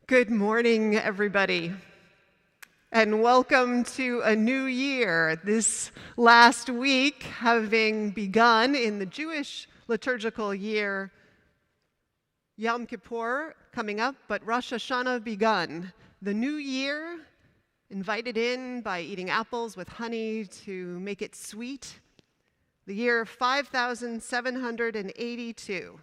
Good morning, everybody, and welcome to a new year. This last week, having begun in the Jewish liturgical year, Yom Kippur coming up, but Rosh Hashanah begun. The new year, invited in by eating apples with honey to make it sweet. The year 5782.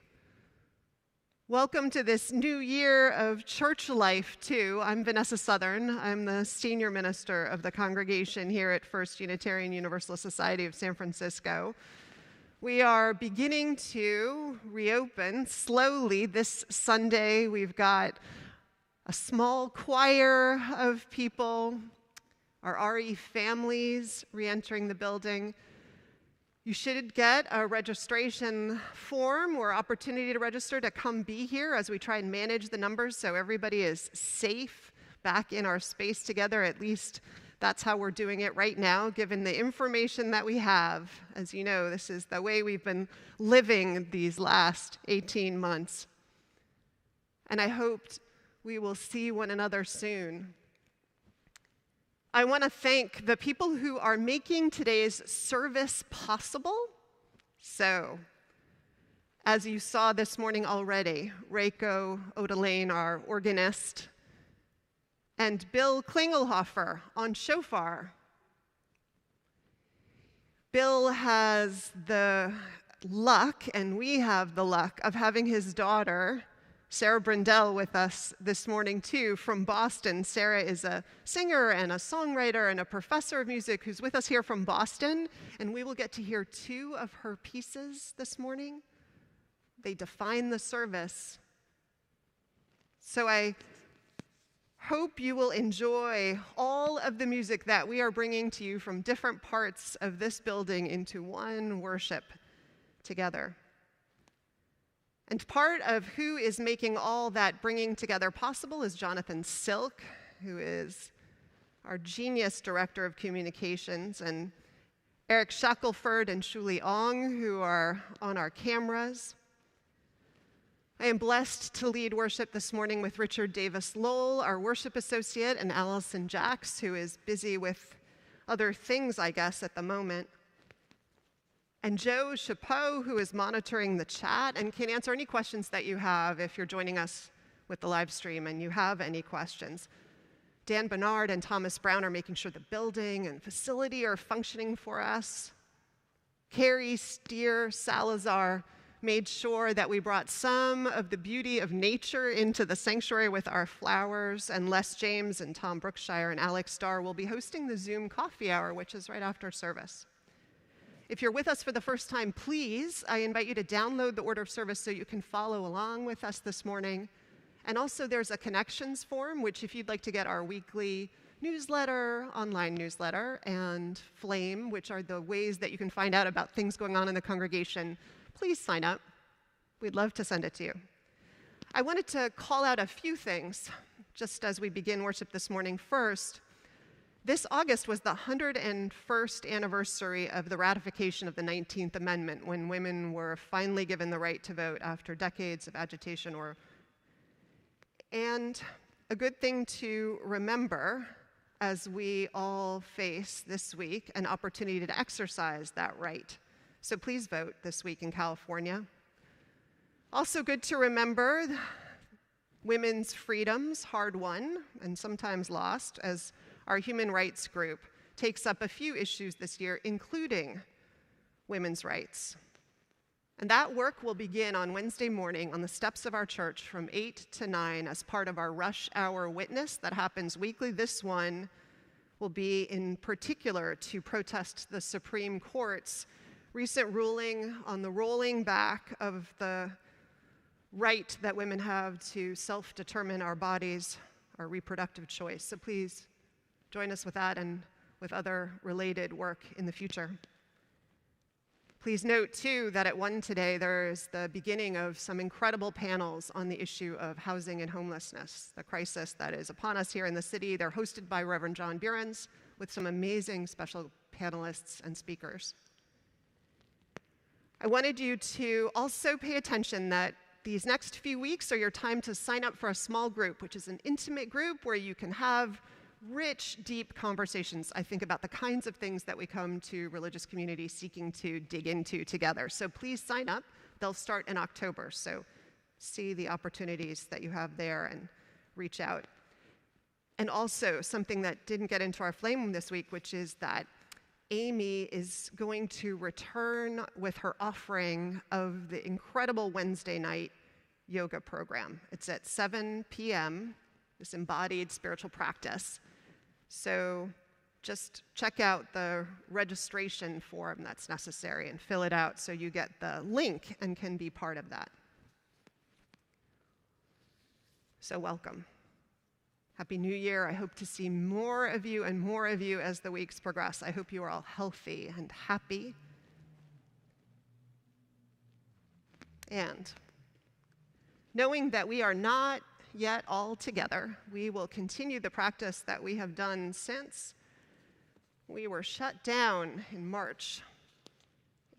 Welcome to this new year of church life, too. I'm Vanessa Southern. I'm the senior minister of the congregation here at First Unitarian Universalist Society of San Francisco. We are beginning to reopen slowly this Sunday. We've got a small choir of people, our RE families re-entering the building. You should get a registration form or opportunity to register to come be here as we try and manage the numbers so everybody is safe back in our space together. At least that's how we're doing it right now, given the information that we have. As you know, this is the way we've been living these last 18 months. And I hoped we will see one another soon. I want to thank the people who are making today's service possible. So, as you saw this morning already, Reiko, our organist, and Bill Klingelhoffer on shofar. Bill has the luck, and we have the luck, of having his daughter, Sarah Brindell, with us this morning, too, from Boston. Sarah is a singer and a songwriter and a professor of music who's with us here from Boston, and we will get to hear two of her pieces this morning. They define the service. So I hope you will enjoy all of the music that we are bringing to you from different parts of this building into one worship together. And part of who is making all that bringing together possible is Jonathan Silk, who is our genius director of communications, and Eric Shackelford and Shuli Ong, who are on our cameras. I am blessed to lead worship this morning with Richard Davis-Lowell, our worship associate, and Alyson, who is busy with other things, I guess, at the moment. And Joe Chapeau, who is monitoring the chat and can answer any questions that you have if you're joining us with the live stream and you have any questions. Dan Bernard and Thomas Brown are making sure the building and facility are functioning for us. Carrie Steer Salazar made sure that we brought some of the beauty of nature into the sanctuary with our flowers. And Les James and Tom Brookshire and Alex Starr will be hosting the Zoom coffee hour, which is right after service. If you're with us for the first time, please, I invite you to download the order of service so you can follow along with us this morning. And also there's a connections form, which if you'd like to get our weekly newsletter, online newsletter, and Flame, which are the ways that you can find out about things going on in the congregation, please sign up. We'd love to send it to you. I wanted to call out a few things just as we begin worship this morning. First, this August was the 101st anniversary of the ratification of the 19th Amendment, when women were finally given the right to vote after decades of agitation. And a good thing to remember as we all face this week an opportunity to exercise that right. So please vote this week in California. Also good to remember women's freedoms, hard won and sometimes lost, as our human rights group takes up a few issues this year, including women's rights. And that work will begin on Wednesday morning on the steps of our church from 8 to 9 as part of our rush hour witness that happens weekly. This one will be in particular to protest the Supreme Court's recent ruling on the rolling back of the right that women have to self-determine our bodies, our reproductive choice. So please join us with that and with other related work in the future. Please note, too, that at 1 today, there is the beginning of some incredible panels on the issue of housing and homelessness, the crisis that is upon us here in the city. They're hosted by Reverend John Behrens with some amazing special panelists and speakers. I wanted you to also pay attention that these next few weeks are your time to sign up for a small group, which is an intimate group where you can have rich, deep conversations, I think, about the kinds of things that we come to religious community seeking to dig into together. So please sign up. They'll start in October, so see the opportunities that you have there and reach out. And also, something that didn't get into our flame this week, which is that Amy is going to return with her offering of the incredible Wednesday night yoga program. It's at 7 p.m., this embodied spiritual practice. So just check out the registration form that's necessary and fill it out so you get the link and can be part of that. So welcome. Happy New Year. I hope to see more of you and more of you as the weeks progress. I hope you are all healthy and happy. And knowing that we are not yet all together, we will continue the practice that we have done since we were shut down in March,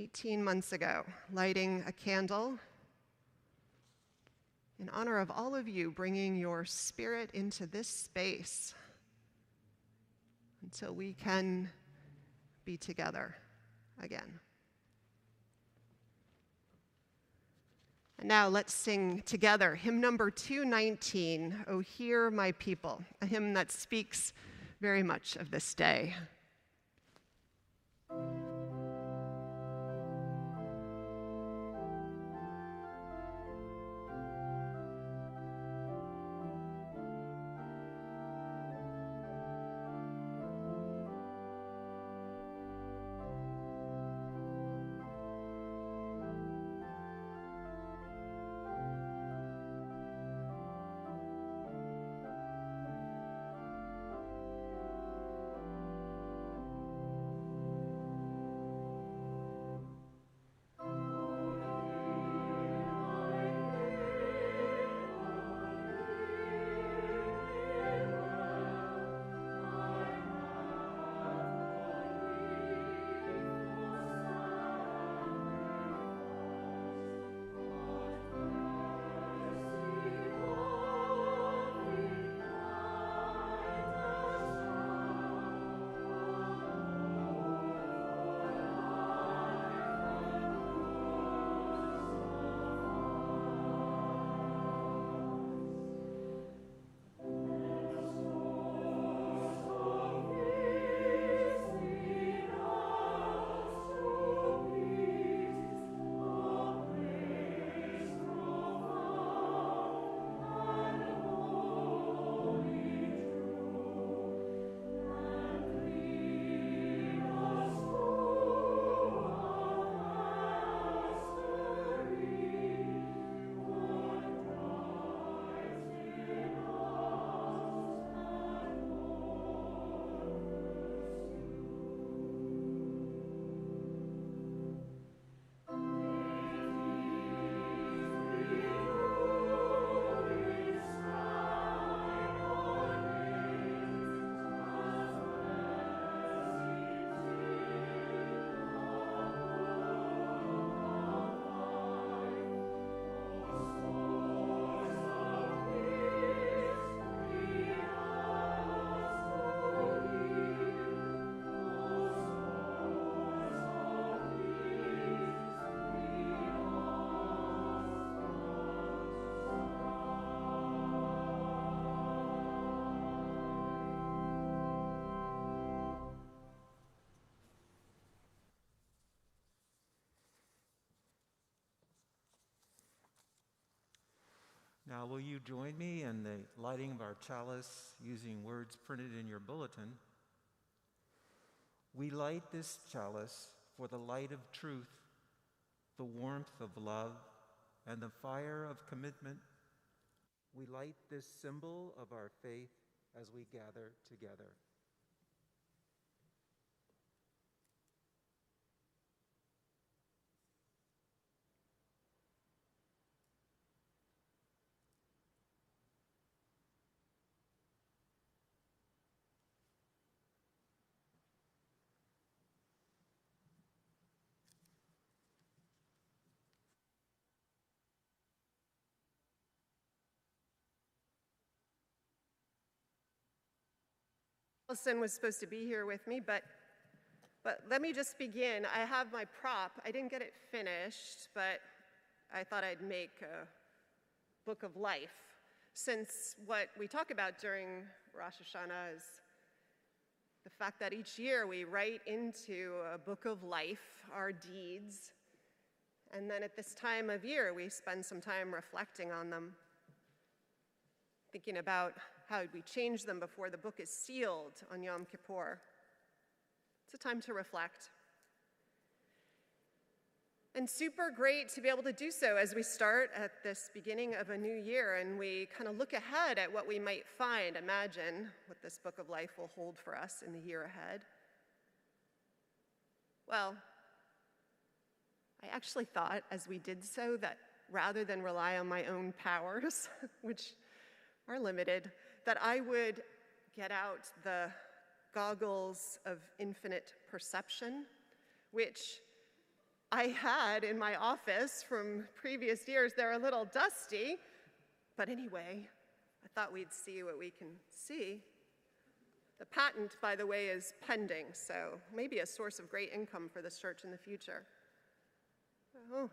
18 months ago, lighting a candle in honor of all of you bringing your spirit into this space until we can be together again. And now let's sing together hymn number 219, "O Hear My People," a hymn that speaks very much of this day. Now, will you join me in the lighting of our chalice using words printed in your bulletin? We light this chalice for the light of truth, the warmth of love, and the fire of commitment. We light this symbol of our faith as we gather together. Alyson was supposed to be here with me, but let me just begin. I have my prop. I didn't get it finished, but I thought I'd make a book of life, since what we talk about during Rosh Hashanah is the fact that each year we write into a book of life our deeds, and then at this time of year we spend some time reflecting on them, thinking about how we change them before the book is sealed on Yom Kippur. It's a time to reflect. And super great to be able to do so as we start at this beginning of a new year and we kind of look ahead at what we might find, imagine what this book of life will hold for us in the year ahead. Well, I actually thought as we did so that rather than rely on my own powers, which are limited, that I would get out the goggles of infinite perception, which I had in my office from previous years. They're a little dusty, but anyway, I thought we'd see what we can see. The patent, by the way, is pending, so maybe a source of great income for this church in the future. Oh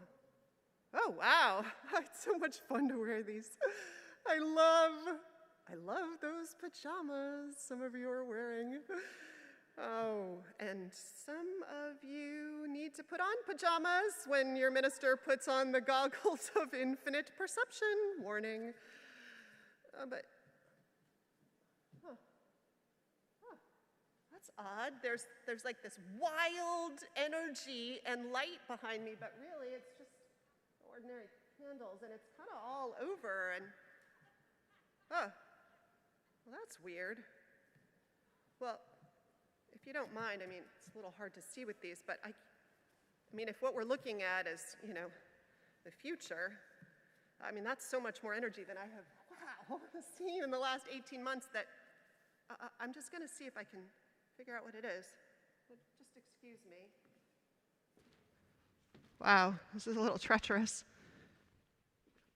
wow, it's so much fun to wear these. I love those pajamas some of you are wearing. Oh, and some of you need to put on pajamas when your minister puts on the goggles of infinite perception. Warning. That's odd. There's like this wild energy and light behind me, but really it's just ordinary candles, and it's kind of all over, and well, that's weird. Well, if you don't mind, I mean, it's a little hard to see with these, but I mean, if what we're looking at is, the future, I mean, that's so much more energy than I have, seen in the last 18 months that I'm just going to see if I can figure out what it is. Just excuse me. Wow, this is a little treacherous.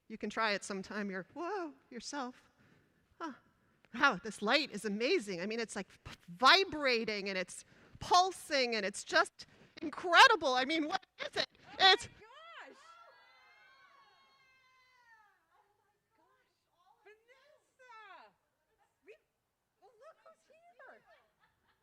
You can try it sometime yourself. Huh. Wow, this light is amazing. I mean, it's like vibrating and it's pulsing and it's just incredible. I mean, what is it? It's Vanessa! Look who's here!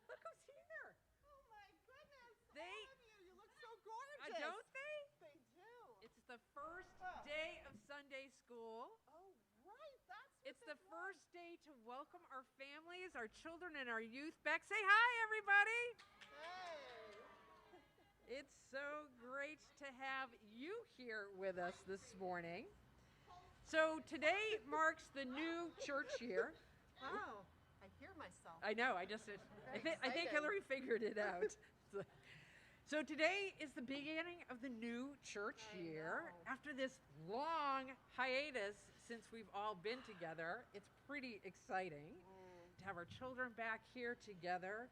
Look who's here! oh my goodness! They, all of you look so gorgeous. don't they? They do. It's the first day of Sunday school. Oh, right. That's what It's the first day to welcome our families, our children, and our youth back. Say hi, everybody. Hey. It's so great to have you here with us this morning. So today marks the new church year. Wow. I hear myself. I know. I think excited. Hillary figured it out. So today is the beginning of the new church year. After this long hiatus since we've all been together, it's pretty exciting to have our children back here together.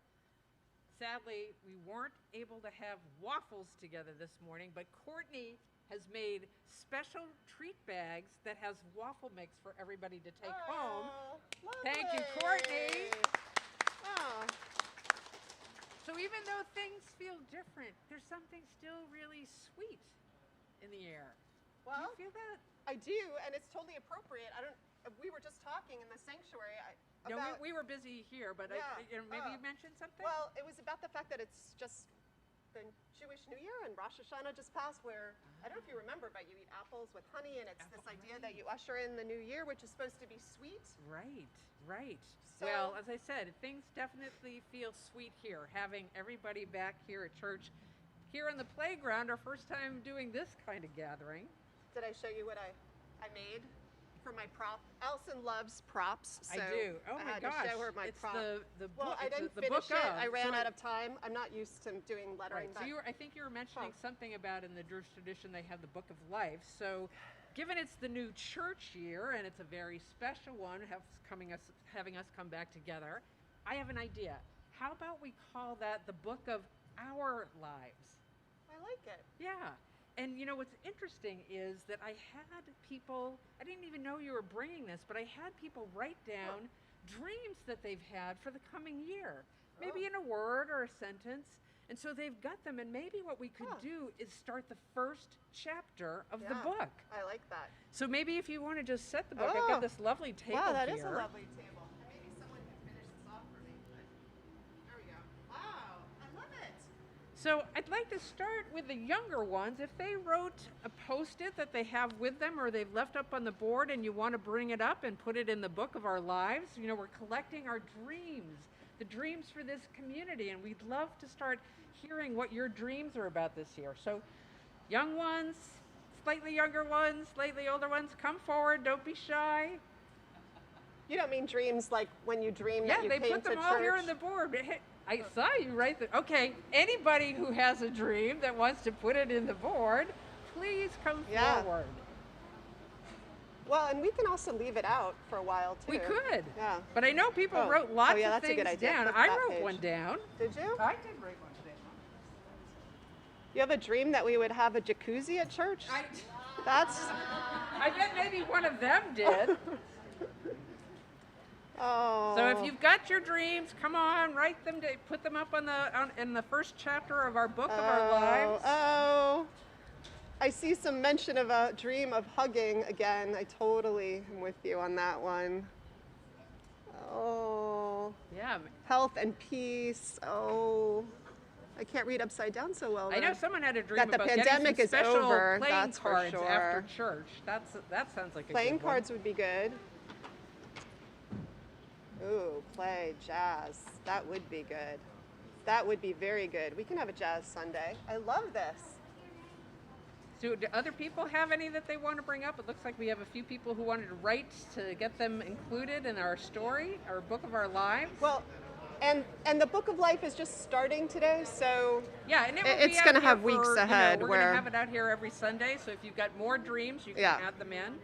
Sadly, we weren't able to have waffles together this morning, but Courtney has made special treat bags that has waffle mix for everybody to take home. Lovely. Thank you, Courtney. Oh. So even though things feel different, there's something still really sweet in the air. Well, do you feel that? I do, and it's totally appropriate. We were just talking in the sanctuary No, about. we were busy here, but Yeah. maybe you mentioned something? Well, it was about the fact that it's just the Jewish New Year and Rosh Hashanah just passed, where I don't know if you remember, but you eat apples with honey, and it's this idea that you usher in the new year, which is supposed to be sweet. Right, right. So- Well, as I said, things definitely feel sweet here, having everybody back here at church. Here on the playground, our first time doing this kind of gathering. Did I show you what I made for my prop? Alyson loves props, so I do. Oh I my had gosh. to show her my it's prop. the Well, book. I it's didn't the finish book it. of. I ran So out of time. I'm not used to doing lettering. Right. But So I think you were mentioning Huh. something about in the Jewish tradition they have the Book of Life. So, given it's the new church year and it's a very special one, having us come back together, I have an idea. How about we call that the Book of Our Lives? I like it. Yeah. And you know what's interesting is that I had people, I didn't even know you were bringing this, but I had people write down dreams that they've had for the coming year, maybe in a word or a sentence. And so they've got them, and maybe what we could do is start the first chapter of the book. I like that. So maybe if you want to just set the book, I've got this lovely table here. Wow, that is a lovely table. Maybe someone can finish this off for me. There we go. Wow, I love it. So I'd like to start with the younger ones. If they wrote a post-it that they have with them or they've left up on the board and you want to bring it up and put it in the book of our lives, you know, we're collecting our dreams, the dreams for this community, and we'd love to start hearing what your dreams are about this year. So young ones, slightly younger ones, slightly older ones, come forward, don't be shy. You don't mean dreams like when you dream that you came to church? Yeah, they put them all here on the board. I saw you right there. Okay, anybody who has a dream that wants to put it in the board, please come forward. Well, and we can also leave it out for a while too. We could. Yeah. But I know people wrote lots of that's a things good idea. down. Flip I that wrote page. one down. Did you? I did write one down. You have a dream that we would have a jacuzzi at church? That's. I bet maybe one of them did. Oh. So if you've got your dreams, come on, write them, put them up in the first chapter of our book of our lives. Oh. I see some mention of a dream of hugging again. I totally am with you on that one. Oh. Yeah. Health and peace. Oh. I can't read upside down so well. I know someone had a dream that the about pandemic getting some is special over. playing That's for cards sure. after church. That sounds like a Playing good one. cards would be good. Ooh, play jazz. That would be good. That would be very good. We can have a jazz Sunday. I love this. So do other people have any that they want to bring up? It looks like we have a few people who wanted to write to get them included in our story, our book of our lives. Well, and the Book of Life is just starting today, so yeah, and it's going to have weeks ahead. We're going to have it out here every Sunday, so if you've got more dreams, you can add them in.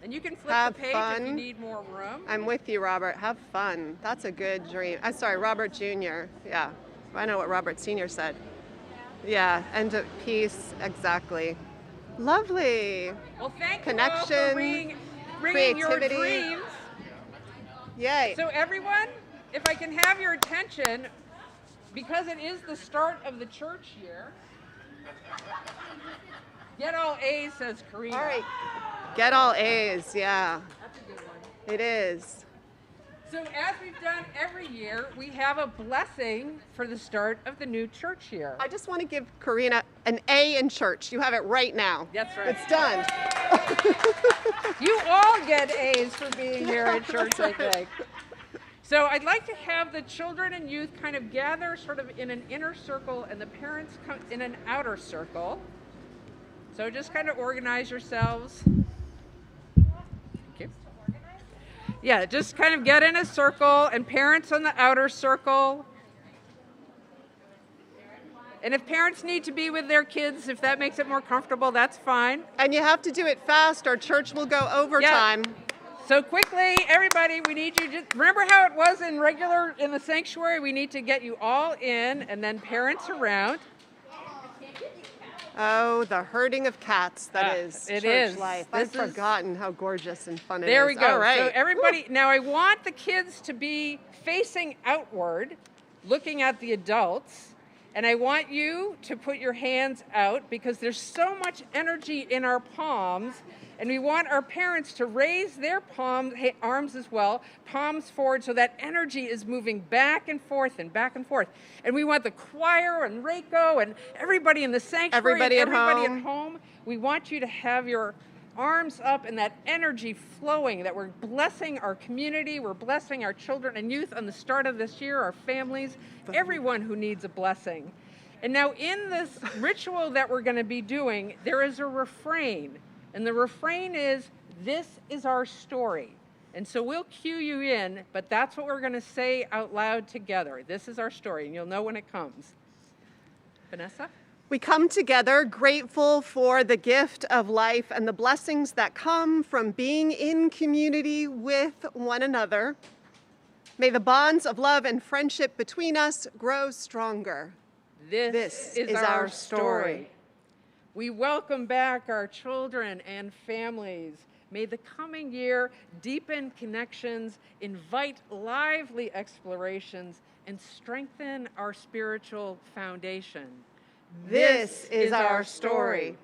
And you can flip the page if you need more room. I'm with you, Robert. Have fun. That's a good dream. I'm sorry, Robert Jr. Yeah, I know what Robert Sr. said. Yeah, end of peace, exactly. Lovely. Well, thank Connection, you all for bringing your creativity. dreams. Yay. So everyone, if I can have your attention, because it is the start of the church year. Get all A's, says Karina. All right. Get all A's, yeah. That's a good one. It is. So as we've done every year, we have a blessing for the start of the new church year. I just want to give Karina an A in church. You have it right now. That's right. It's done. You all get A's for being here at church, I think. So I'd like to have the children and youth kind of gather sort of in an inner circle and the parents come in an outer circle. So just kind of organize yourselves. Yeah, just kind of get in a circle and parents on the outer circle. And if parents need to be with their kids, if that makes it more comfortable, that's fine. And you have to do it fast or church will go overtime. Yeah. So quickly, everybody, we need you to, remember how it was in the sanctuary? We need to get you all in and then parents around. Oh, the herding of cats, that is it church is. life. This I've forgotten how gorgeous and fun it is. There we go. All right. So everybody, now I want the kids to be facing outward, looking at the adults, and I want you to put your hands out because there's so much energy in our palms, and we want our parents to raise their arms as well, palms forward, so that energy is moving back and forth and back and forth. And we want the choir and Reiko and everybody in the sanctuary, everybody at home. home. We want you to have your arms up and that energy flowing, that we're blessing our community, we're blessing our children and youth on the start of this year, our families, everyone who needs a blessing. And now in this ritual that we're going to be doing, there is a refrain. And the refrain is, "This is our story." And so we'll cue you in, but that's what we're going to say out loud together. This is our story, and you'll know when it comes. Vanessa? We come together grateful for the gift of life and the blessings that come from being in community with one another. May the bonds of love and friendship between us grow stronger. This is our story. We welcome back our children and families. May the coming year deepen connections, invite lively explorations, and strengthen our spiritual foundation. This is our story.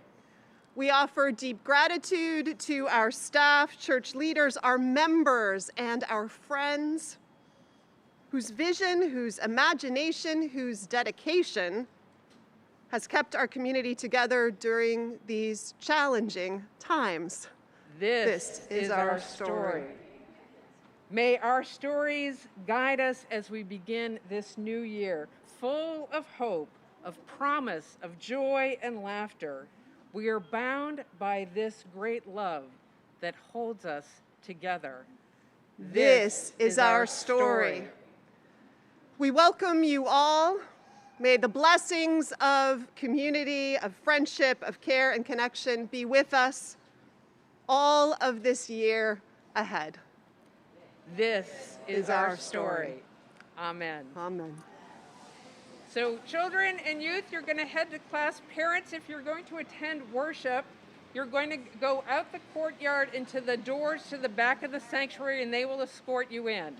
We offer deep gratitude to our staff, church leaders, our members, and our friends whose vision, whose imagination, whose dedication has kept our community together during these challenging times. This is our story. May our stories guide us as we begin this new year, full of hope, of promise, of joy and laughter. We are bound by this great love that holds us together. This is our story. We welcome you all. May the blessings of community, of friendship, of care and connection be with us all of this year ahead. This is our story. Amen. Amen. So children and youth, you're going to head to class. Parents, if you're going to attend worship, you're going to go out the courtyard into the doors to the back of the sanctuary, and they will escort you in.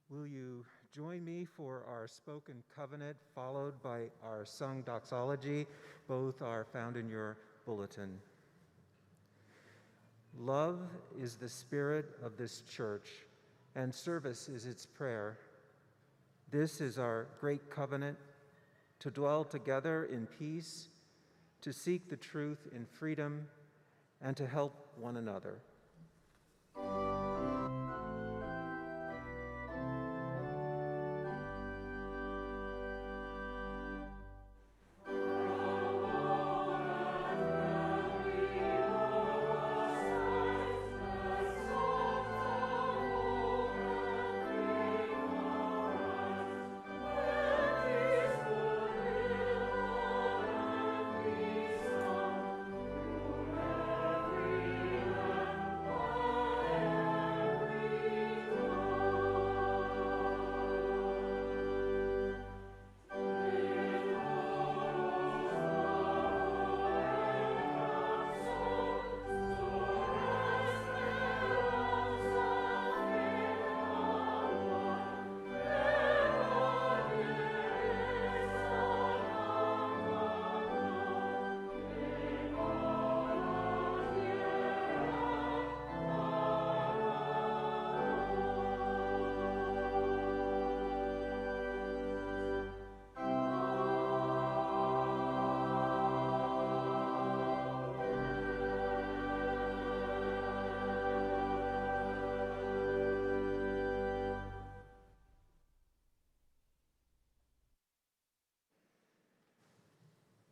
Will you join me for our spoken covenant, followed by our sung doxology? Both are found in your bulletin. Love is the spirit of this church, and service is its prayer. This is our great covenant, to dwell together in peace, to seek the truth in freedom, and to help one another.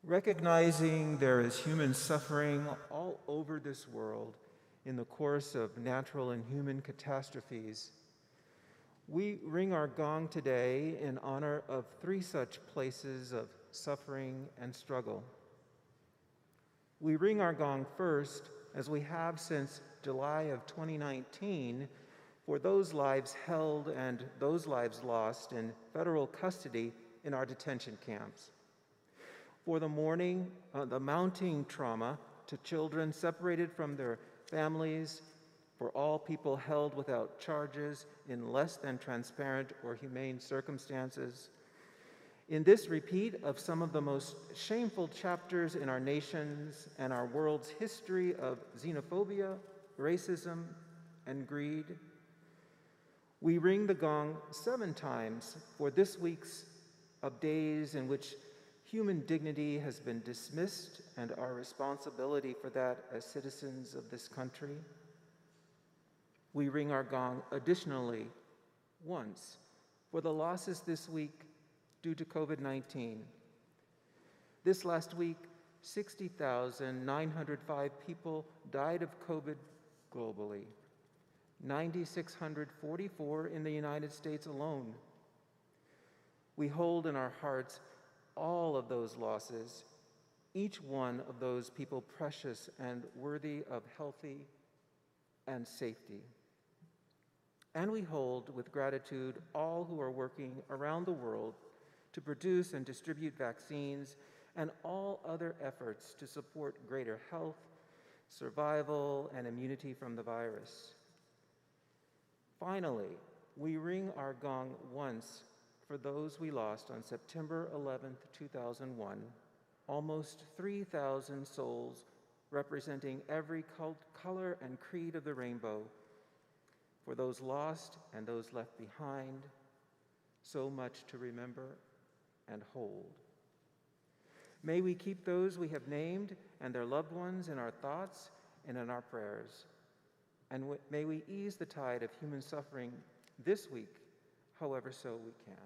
Recognizing there is human suffering all over this world in the course of natural and human catastrophes, we ring our gong today in honor of 3 such places of suffering and struggle. We ring our gong first, as we have since July of 2019, for those lives held and those lives lost in federal custody in our detention camps. For the mounting trauma to children separated from their families, for all people held without charges in less than transparent or humane circumstances. In this repeat of some of the most shameful chapters in our nation's and our world's history of xenophobia, racism, and greed, we ring the gong 7 times for this week's of days in which human dignity has been dismissed and our responsibility for that as citizens of this country. We ring our gong additionally once for the losses this week due to COVID-19. This last week, 60,905 people died of COVID globally, 9,644 in the United States alone. We hold in our hearts all of those losses, each one of those people precious and worthy of healthy and safety. And we hold with gratitude all who are working around the world to produce and distribute vaccines and all other efforts to support greater health, survival, and immunity from the virus. Finally, we ring our gong once for those we lost on September 11th, 2001, almost 3,000 souls representing every color and creed of the rainbow. For those lost and those left behind, so much to remember and hold. May we keep those we have named and their loved ones in our thoughts and in our prayers. And may we ease the tide of human suffering this week, however so we can.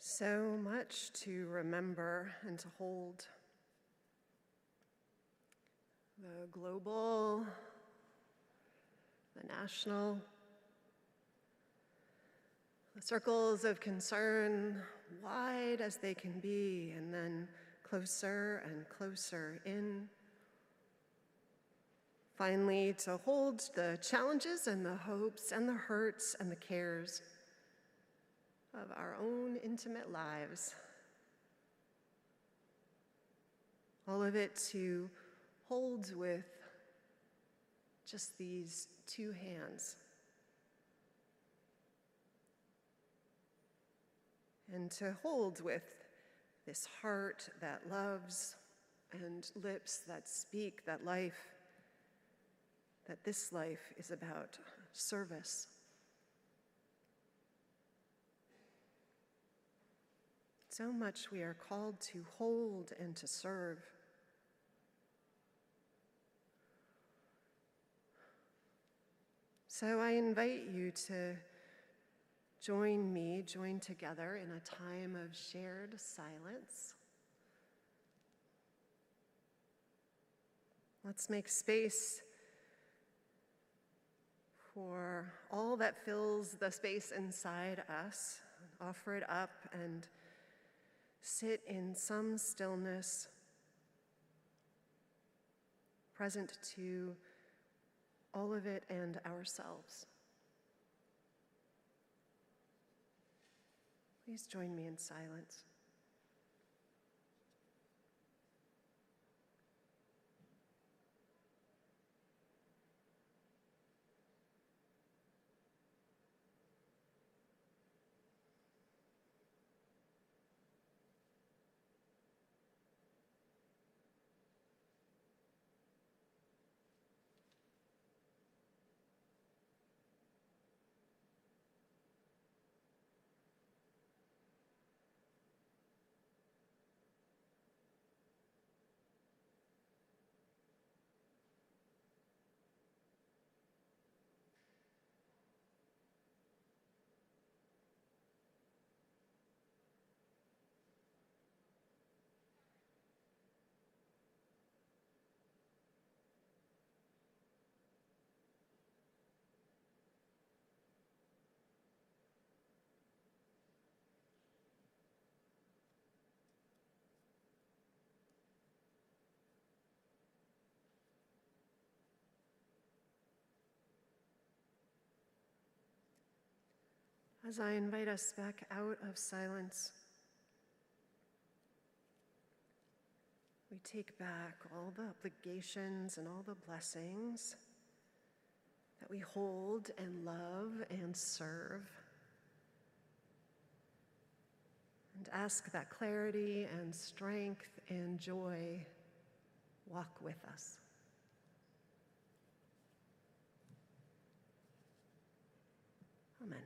So much to remember and to hold. The global, the national, the circles of concern, wide as they can be, and then closer and closer in. Finally, to hold the challenges and the hopes and the hurts and the cares of our own intimate lives. All of it to hold with just these two hands. And to hold with this heart that loves and lips that speak that this life is about service. So much we are called to hold and to serve. So I invite you to join together in a time of shared silence. Let's make space for all that fills the space inside us. Offer it up and sit in some stillness, present to all of it and ourselves. Please join me in silence. As I invite us back out of silence, we take back all the obligations and all the blessings that we hold and love and serve, and ask that clarity and strength and joy walk with us. Amen.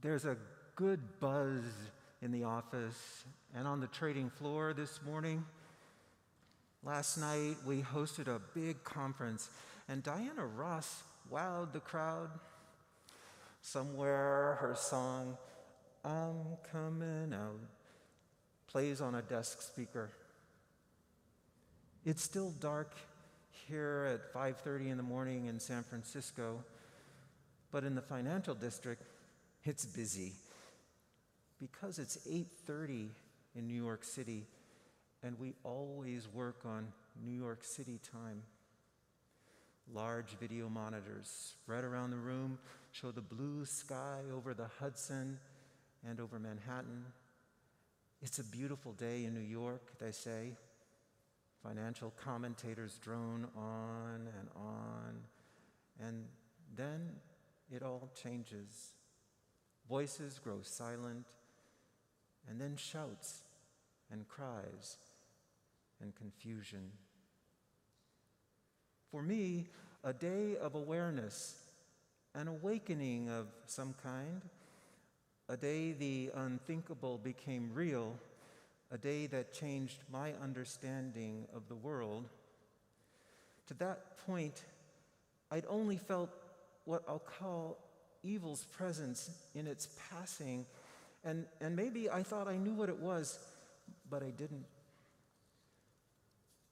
There's a good buzz in the office and on the trading floor this morning. Last night, we hosted a big conference, and Diana Ross wowed the crowd. Somewhere, her song, "I'm Coming Out," plays on a desk speaker. It's still dark here at 5:30 in the morning in San Francisco, but in the financial district, it's busy because it's 8:30 in New York City, and we always work on New York City time. Large video monitors spread around the room show the blue sky over the Hudson and over Manhattan. It's a beautiful day in New York, they say. Financial commentators drone on, and then it all changes. Voices grow silent, and then shouts and cries and confusion. For me, a day of awareness, an awakening of some kind, a day the unthinkable became real, a day that changed my understanding of the world. To that point, I'd only felt what I'll call evil's presence in its passing, and maybe I thought I knew what it was, but I didn't.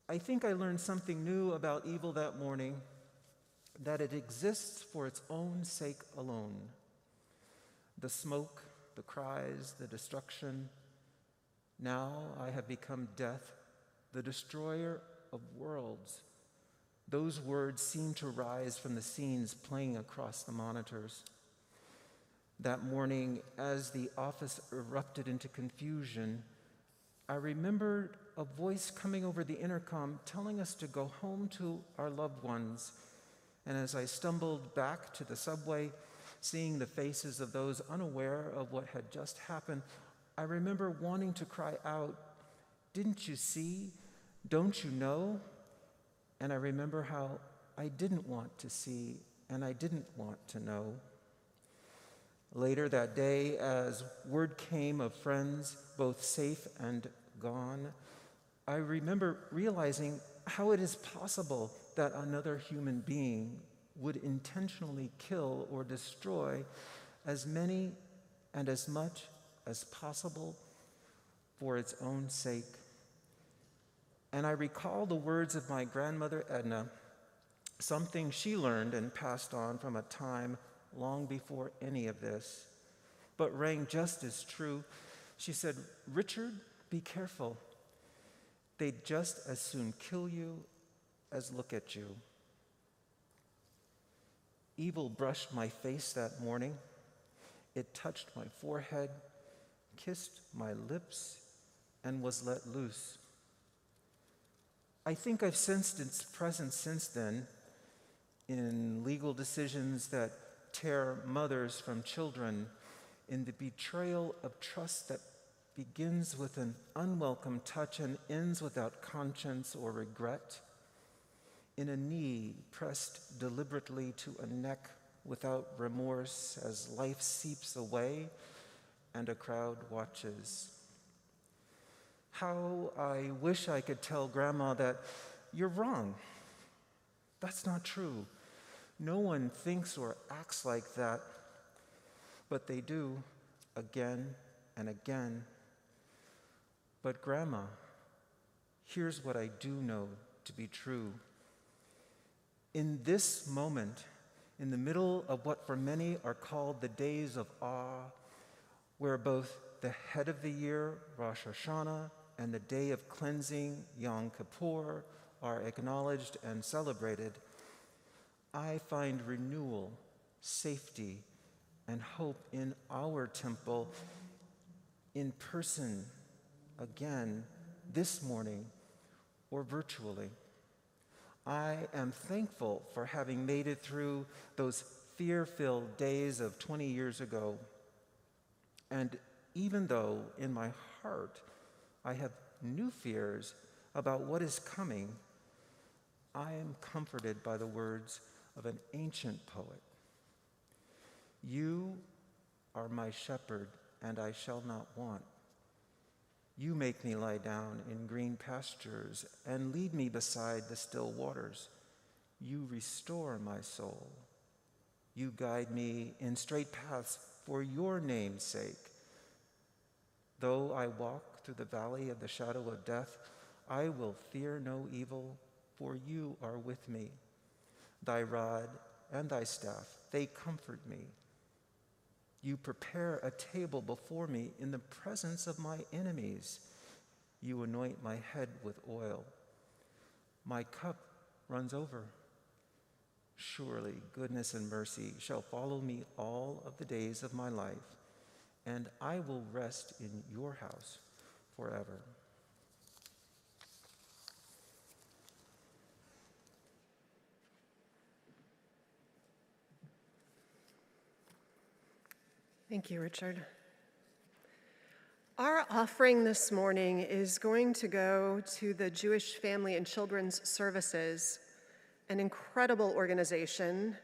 I think I learned something new about evil that morning, that it exists for its own sake alone. The smoke, the cries, the destruction. Now I have become death, the destroyer of worlds. Those words seem to rise from the scenes playing across the monitors. That morning, as the office erupted into confusion, I remembered a voice coming over the intercom telling us to go home to our loved ones. And as I stumbled back to the subway, seeing the faces of those unaware of what had just happened, I remember wanting to cry out, "Didn't you see? Don't you know?" And I remember how I didn't want to see and I didn't want to know. Later that day, as word came of friends, both safe and gone, I remember realizing how it is possible that another human being would intentionally kill or destroy as many and as much as possible for its own sake. And I recall the words of my grandmother Edna, something she learned and passed on from a time long before any of this, but rang just as true. She said, "Richard, be careful. They'd just as soon kill you as look at you." Evil brushed my face that morning. It touched my forehead, kissed my lips, and was let loose. I think I've sensed its presence since then in legal decisions that tear mothers from children, in the betrayal of trust that begins with an unwelcome touch and ends without conscience or regret, in a knee pressed deliberately to a neck without remorse as life seeps away and a crowd watches. How I wish I could tell Grandma that you're wrong. That's not true. No one thinks or acts like that, but they do again and again. But Grandma, here's what I do know to be true. In this moment, in the middle of what for many are called the days of awe, where both the head of the year, Rosh Hashanah, and the day of cleansing, Yom Kippur, are acknowledged and celebrated, I find renewal, safety, and hope in our temple, in person, again, this morning, or virtually. I am thankful for having made it through those fear-filled days of 20 years ago. And even though in my heart I have new fears about what is coming, I am comforted by the words of an ancient poet. "You are my shepherd, and I shall not want. You make me lie down in green pastures and lead me beside the still waters. You restore my soul. You guide me in straight paths for your name's sake. Though I walk through the valley of the shadow of death, I will fear no evil, for you are with me. Thy rod and thy staff, they comfort me. You prepare a table before me in the presence of my enemies. You anoint my head with oil. My cup runs over. Surely goodness and mercy shall follow me all of the days of my life, and I will rest in your house forever. Thank you, Richard. Our offering this morning is going to go to the Jewish Family and Children's Services, an incredible organization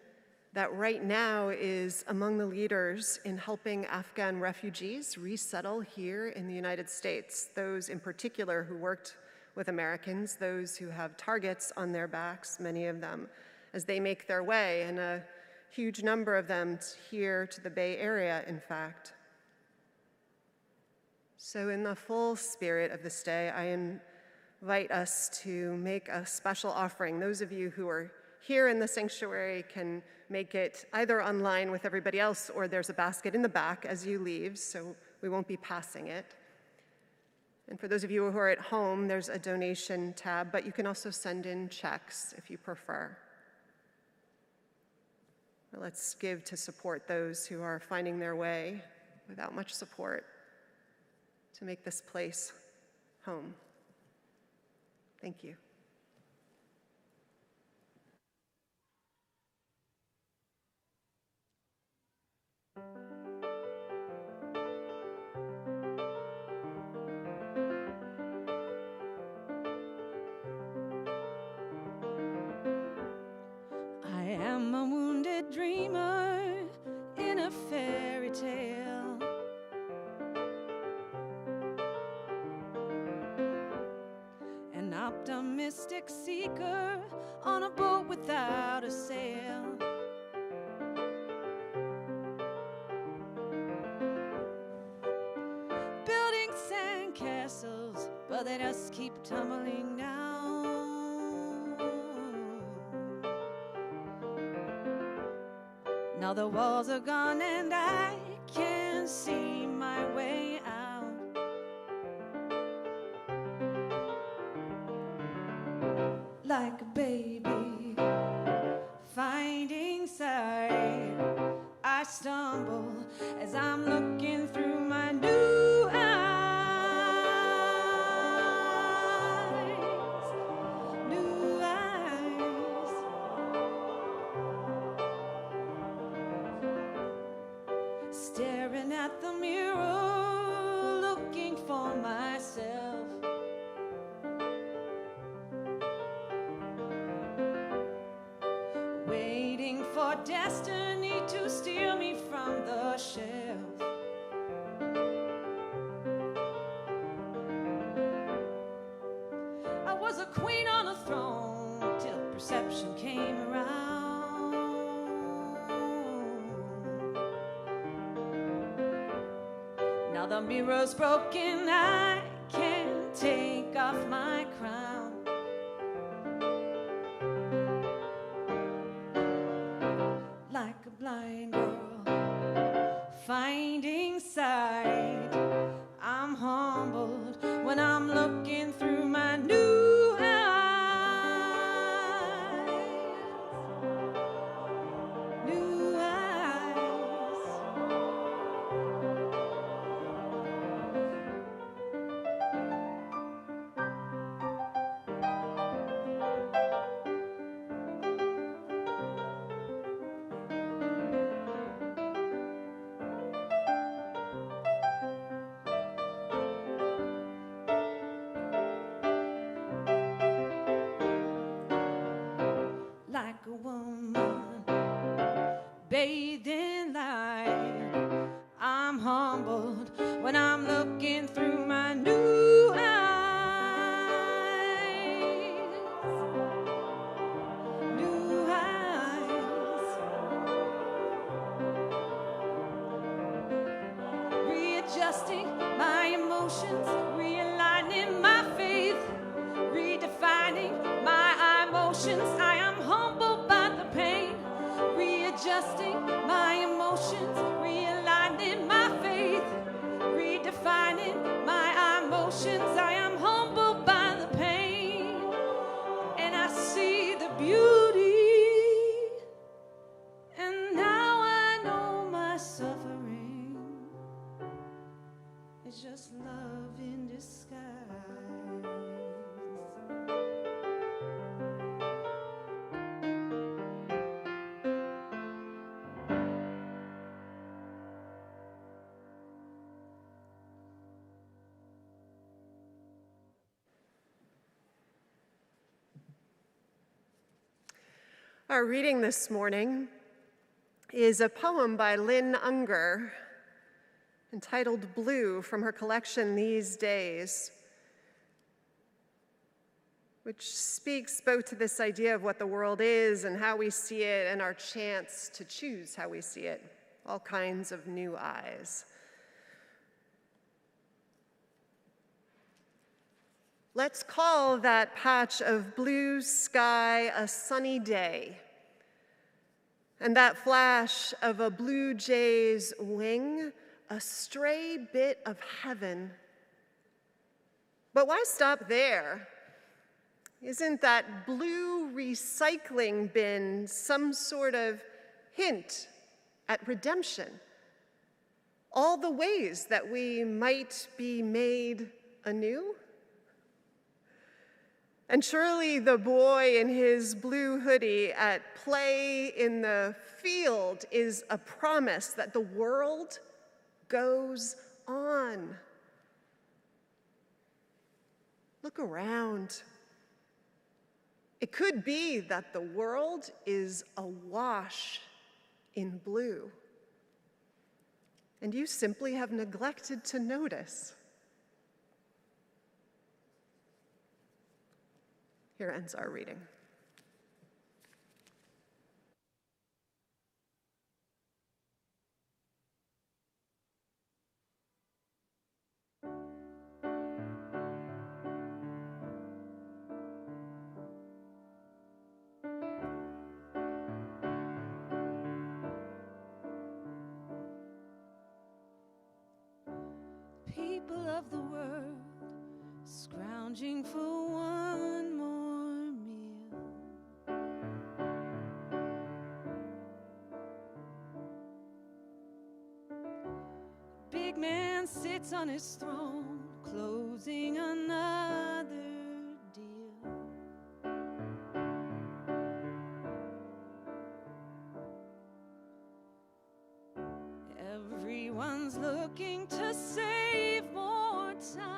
that right now is among the leaders in helping Afghan refugees resettle here in the United States, those in particular who worked with Americans, those who have targets on their backs, many of them, as they make their way, and a huge number of them here to the Bay Area, in fact. So in the full spirit of this day, I invite us to make a special offering. Those of you who are here in the sanctuary can make it either online with everybody else, or there's a basket in the back as you leave, so we won't be passing it. And for those of you who are at home, there's a donation tab, but you can also send in checks if you prefer. Let's give to support those who are finding their way without much support to make this place home. Thank you. I am a wounded dreamer in a fairy tale. An optimistic seeker on a boat without a sail. Building sandcastles, but they just keep tumbling down. Now the walls are gone and I can see my way out. Like a baby finding sight, I stumble as I'm looking through my new eyes. New eyes. Staring at the mirror, looking for myself. Waiting for destiny to steal me from the shelf. I was a queen on a throne till perception came around. Now the mirror's broken, I can't take off my crown. Like a blind girl finding sight, I'm humbled when I'm looking through my new eyes. New eyes. Like a woman bathed in light, I'm humbled when I'm looking through my new eyes. New eyes. Readjusting my emotions, realigning my faith, redefining my emotions. I am humbled by the pain, readjusting my emotions, realigning my faith, redefining my emotions. I am humbled Our reading this morning is a poem by Lynn Unger entitled Blue from her collection These Days, which speaks both to this idea of what the world is and how we see it and our chance to choose how we see it, all kinds of new eyes. Let's call that patch of blue sky a sunny day, and that flash of a blue jay's wing a stray bit of heaven. But why stop there? Isn't that blue recycling bin some sort of hint at redemption? All the ways that we might be made anew? And surely the boy in his blue hoodie at play in the field is a promise that the world goes on. Look around. It could be that the world is awash in blue, and you simply have neglected to notice. Here ends our reading. People of the world, scrounging for one more meal. Big man sits on his throne, closing another deal. Everyone's looking to save more time.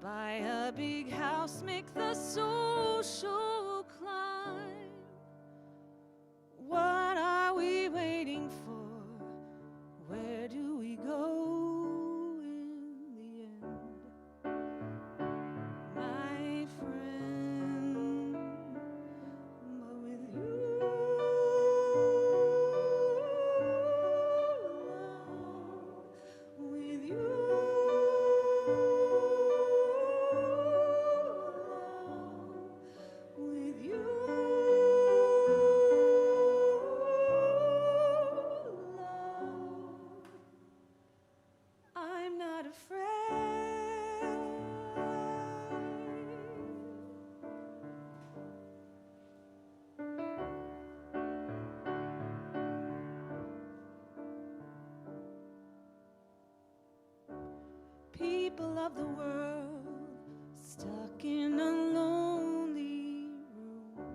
Buy a big house, make the social climb. What are we waiting for? Where do we go in the end? My friend, but with you alone, with you alone, with you alone, I'm not afraid. People of the world, stuck in a lonely room.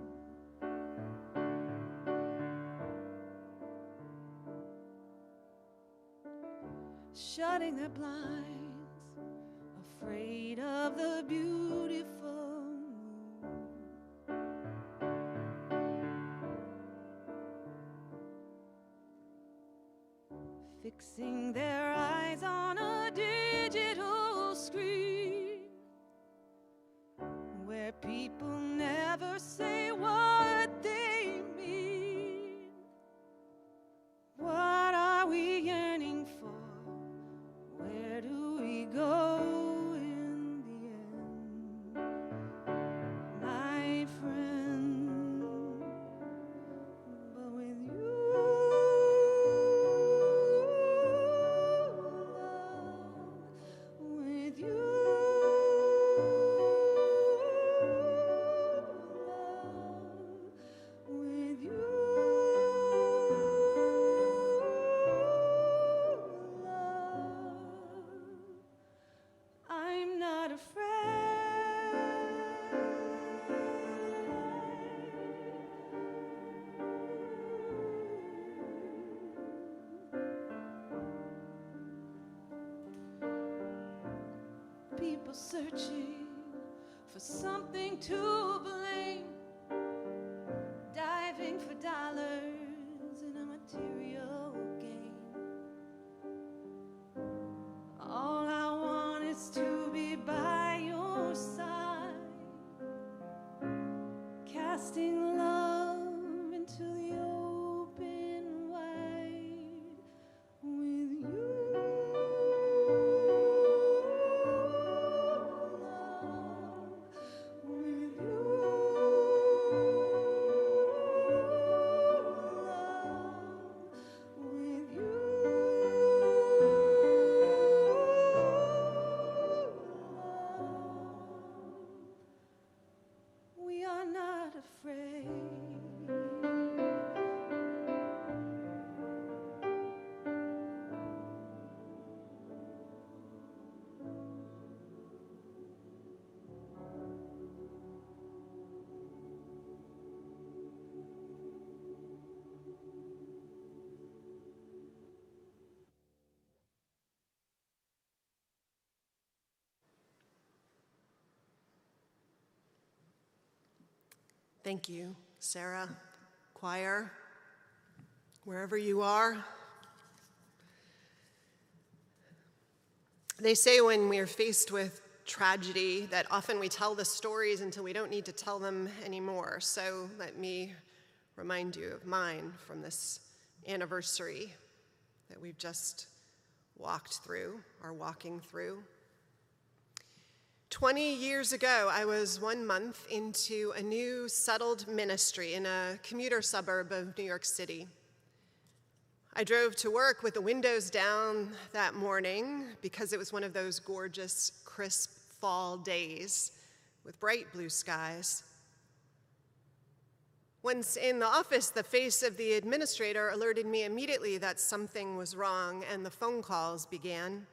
Shutting their blinds, afraid of the beautiful moon. Fixing their eyes on a digital screen where people never say what they mean. What are we yearning for? Where do we go in the end? My friend, but with you alone, with you alone, with you alone, I'm not afraid. People searching for something to blame, everlasting love into the open wide with you, love, with you, love, with you, love. We are not afraid. Thank you, Sarah, choir, wherever you are. They say when we are faced with tragedy that often we tell the stories until we don't need to tell them anymore. So let me remind you of mine from this anniversary that we've just walked through, or walking through. 20 years ago, I was 1 month into a new settled ministry in a commuter suburb of New York City. I drove to work with the windows down that morning because it was one of those gorgeous, crisp fall days with bright blue skies. Once in the office, the face of the administrator alerted me immediately that something was wrong, and the phone calls began.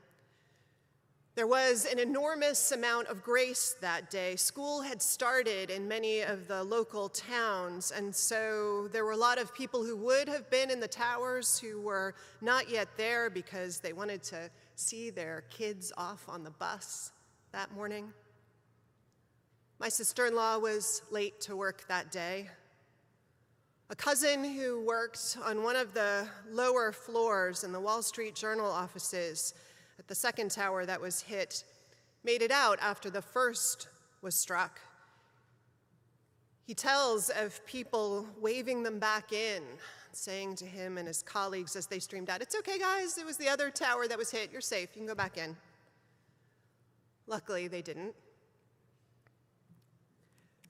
There was an enormous amount of grace that day. School had started in many of the local towns, and so there were a lot of people who would have been in the towers who were not yet there because they wanted to see their kids off on the bus that morning. My sister-in-law was late to work that day. A cousin who worked on one of the lower floors in the Wall Street Journal offices at the second tower that was hit made it out after the first was struck. He tells of people waving them back in, saying to him and his colleagues as they streamed out, "It's okay, guys, it was the other tower that was hit. You're safe, you can go back in." Luckily, they didn't.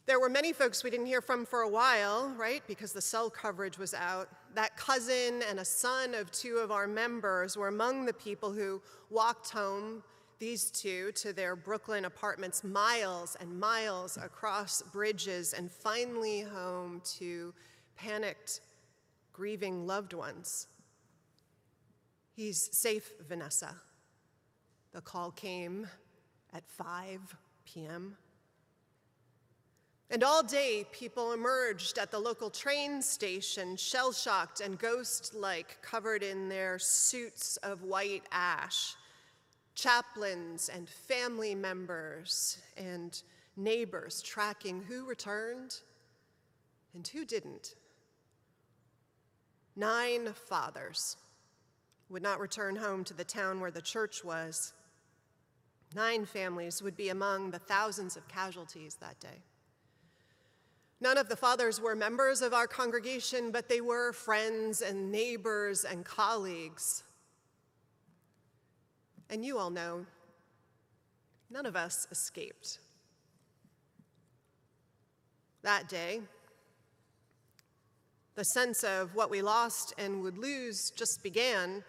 There were many folks we didn't hear from for a while, right, because the cell coverage was out. That cousin and a son of two of our members were among the people who walked home, these two, to their Brooklyn apartments, miles and miles across bridges, and finally home to panicked, grieving loved ones. "He's safe, Vanessa." The call came at 5 p.m. And all day, people emerged at the local train station, shell-shocked and ghost-like, covered in their suits of white ash. Chaplains and family members and neighbors tracking who returned and who didn't. 9 fathers would not return home to the town where the church was. 9 families would be among the thousands of casualties that day. None of the fathers were members of our congregation, but they were friends and neighbors and colleagues. And you all know, none of us escaped. That day, the sense of what we lost and would lose just began.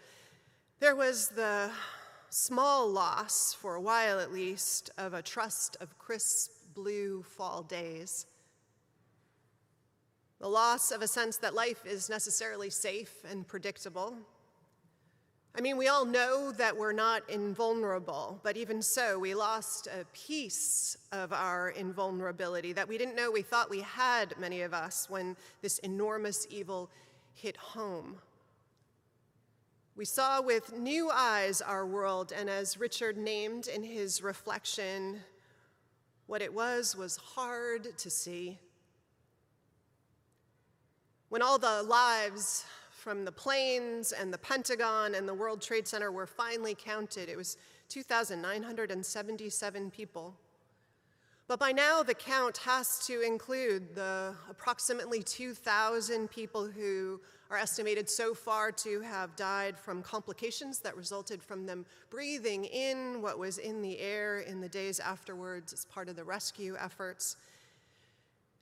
There was the small loss, for a while at least, of a trust of crisp blue fall days. The loss of a sense that life is necessarily safe and predictable. I mean, we all know that we're not invulnerable, but even so, we lost a piece of our invulnerability that we didn't know we thought we had, many of us, when this enormous evil hit home. We saw with new eyes our world, and as Richard named in his reflection, what it was hard to see. When all the lives from the planes and the Pentagon and the World Trade Center were finally counted, it was 2,977 people. But by now, the count has to include the approximately 2,000 people who are estimated so far to have died from complications that resulted from them breathing in what was in the air in the days afterwards as part of the rescue efforts.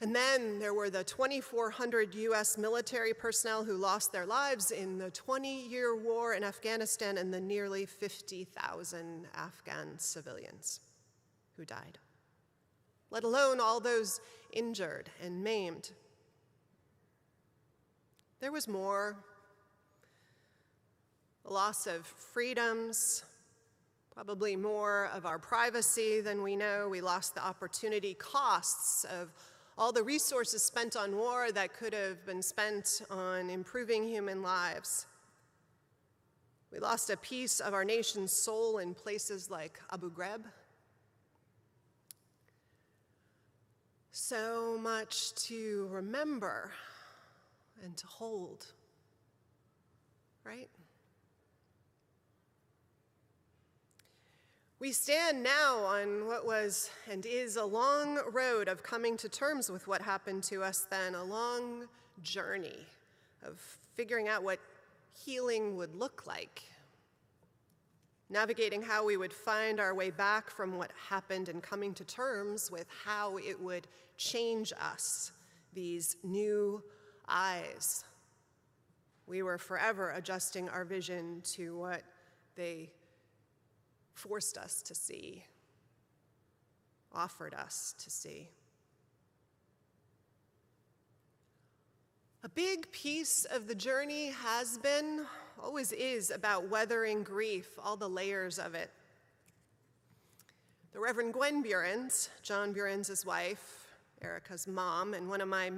And then there were the 2,400 US military personnel who lost their lives in the 20-year war in Afghanistan, and the nearly 50,000 Afghan civilians who died, let alone all those injured and maimed. There was more. The loss of freedoms, probably more of our privacy than we know. We lost the opportunity costs of all the resources spent on war that could have been spent on improving human lives. We lost a piece of our nation's soul in places like Abu Ghraib. So much to remember and to hold, right? We stand now on what was and is a long road of coming to terms with what happened to us then, a long journey of figuring out what healing would look like, navigating how we would find our way back from what happened and coming to terms with how it would change us, these new eyes. We were forever adjusting our vision to what they forced us to see, offered us to see. A big piece of the journey has been, always is, about weathering grief, all the layers of it. The Reverend Gwen Burens, John Burens' wife, Erica's mom, and one of my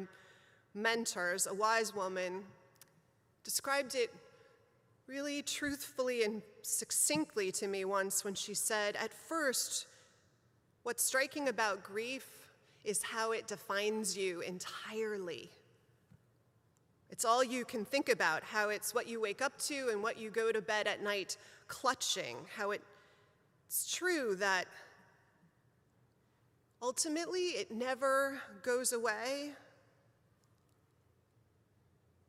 mentors, a wise woman, described it really truthfully and succinctly to me once when she said, at first, what's striking about grief is how it defines you entirely. It's all you can think about, how it's what you wake up to and what you go to bed at night clutching, how it's true that ultimately it never goes away.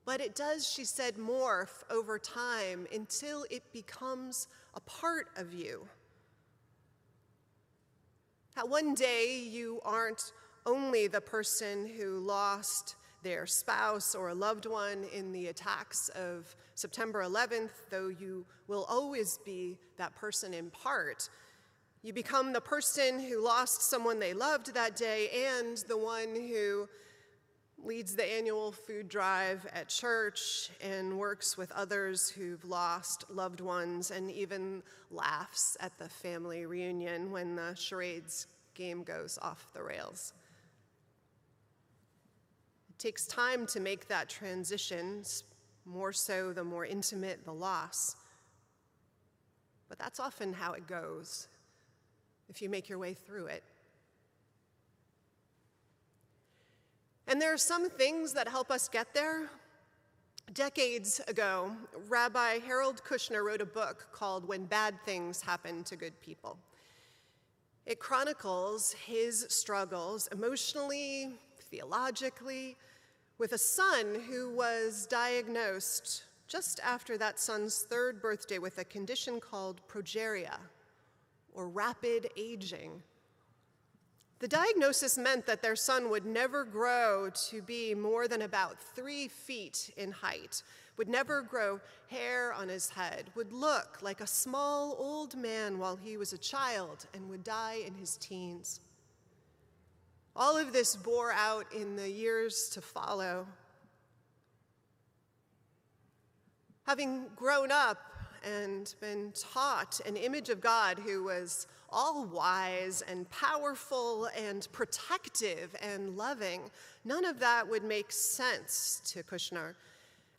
But it does, she said, morph over time until it becomes a part of you. That one day you aren't only the person who lost their spouse or a loved one in the attacks of September 11th, though you will always be that person in part. You become the person who lost someone they loved that day and the one who leads the annual food drive at church and works with others who've lost loved ones and even laughs at the family reunion when the charades game goes off the rails. It takes time to make that transition, more so the more intimate the loss. But that's often how it goes if you make your way through it. And there are some things that help us get there. Decades ago, Rabbi Harold Kushner wrote a book called When Bad Things Happen to Good People. It chronicles his struggles emotionally, theologically, with a son who was diagnosed just after that son's third birthday with a condition called progeria, or rapid aging. The diagnosis meant that their son would never grow to be more than about 3 feet in height, would never grow hair on his head, would look like a small old man while he was a child, and would die in his teens. All of this bore out in the years to follow. Having grown up and been taught an image of God who was all wise and powerful and protective and loving, none of that would make sense to Kushner.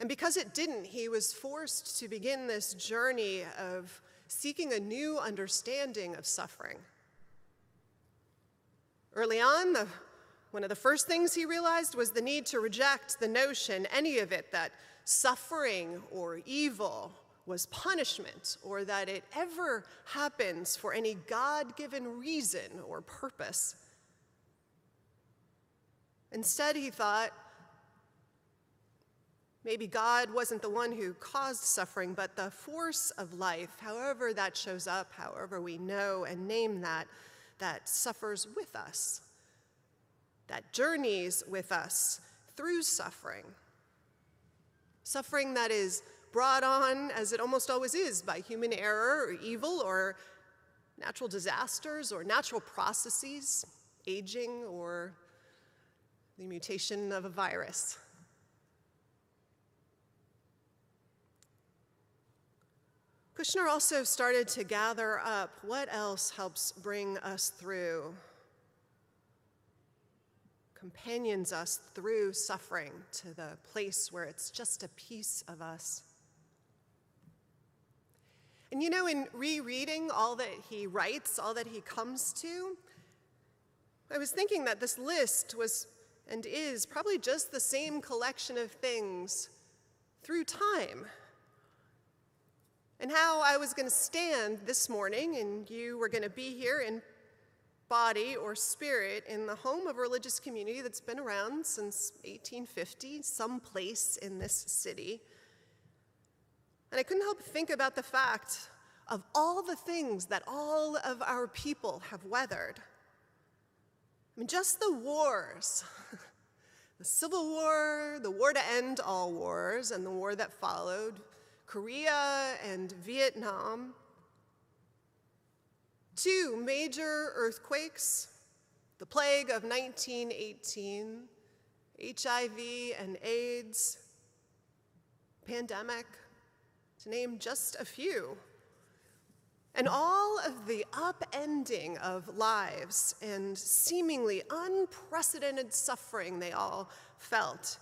And because it didn't, he was forced to begin this journey of seeking a new understanding of suffering. Early on, one of the first things he realized was the need to reject the notion, any of it, that suffering or evil was punishment, or that it ever happens for any God-given reason or purpose. Instead, he thought, maybe God wasn't the one who caused suffering, but the force of life, however that shows up, however we know and name that, that suffers with us, that journeys with us through suffering. Suffering that is brought on, as it almost always is, by human error or evil or natural disasters or natural processes, aging or the mutation of a virus. Kushner also started to gather up what else helps bring us through, companions us through suffering to the place where it's just a piece of us. And you know, in rereading all that he writes, all that he comes to, I was thinking that this list was and is probably just the same collection of things through time. And how I was going to stand this morning, and you were going to be here in body or spirit in the home of a religious community that's been around since 1850, someplace in this city. And I couldn't help but think about the fact of all the things that all of our people have weathered. I mean, just the wars, the Civil War, the war to end all wars, and the war that followed, Korea and Vietnam, 2 major earthquakes, the plague of 1918, HIV and AIDS, pandemic, to name just a few. And all of the upending of lives and seemingly unprecedented suffering they all felt.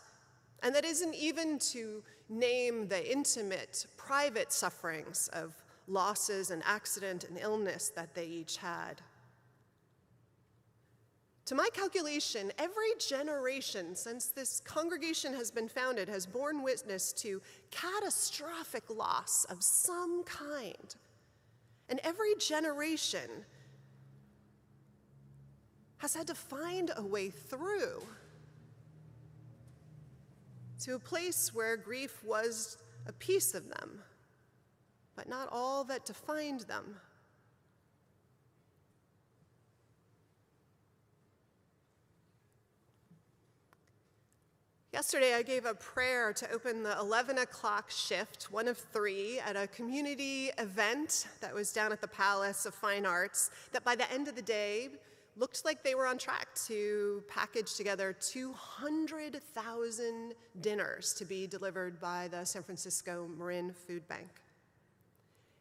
And that isn't even to name the intimate, private sufferings of losses and accident and illness that they each had. To my calculation, every generation since this congregation has been founded has borne witness to catastrophic loss of some kind. And every generation has had to find a way through to a place where grief was a piece of them, but not all that defined them. Yesterday, I gave a prayer to open the 11 o'clock shift, one of 3, at a community event that was down at the Palace of Fine Arts, that by the end of the day looked like they were on track to package together 200,000 dinners to be delivered by the San Francisco Marin Food Bank.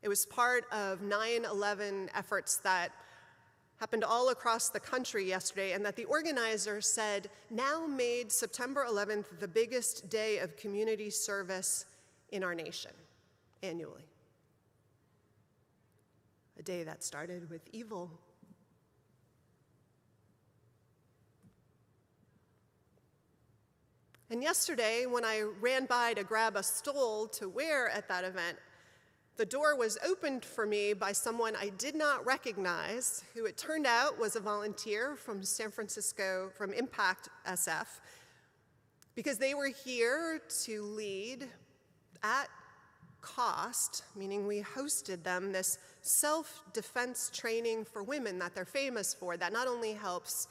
It was part of 9/11 efforts that happened all across the country yesterday, and that the organizer said now made September 11th the biggest day of community service in our nation annually. A day that started with evil. And yesterday, when I ran by to grab a stole to wear at that event, the door was opened for me by someone I did not recognize, who it turned out was a volunteer from San Francisco, from Impact SF, because they were here to lead at cost, meaning we hosted them, this self-defense training for women that they're famous for, that not only helps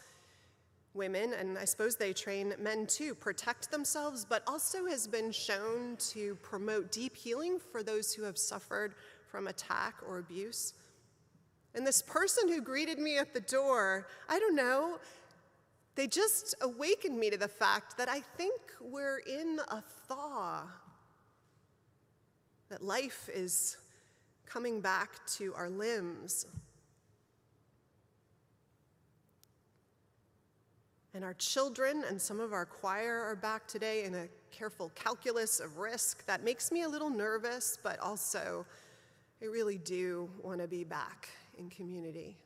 women, and I suppose they train men too, protect themselves, but also has been shown to promote deep healing for those who have suffered from attack or abuse. And this person who greeted me at the door, I don't know, they just awakened me to the fact that I think we're in a thaw, that life is coming back to our limbs. And our children and some of our choir are back today in a careful calculus of risk that makes me a little nervous, but also I really do want to be back in community.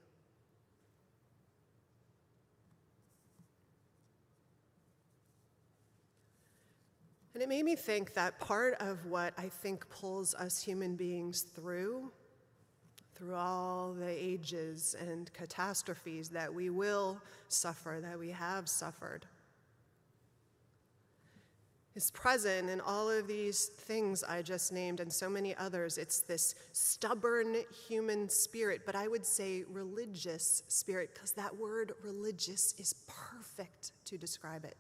And it made me think that part of what I think pulls us human beings through all the ages and catastrophes that we will suffer, that we have suffered, is present in all of these things I just named and so many others. It's this stubborn human spirit, but I would say religious spirit, because that word religious is perfect to describe it.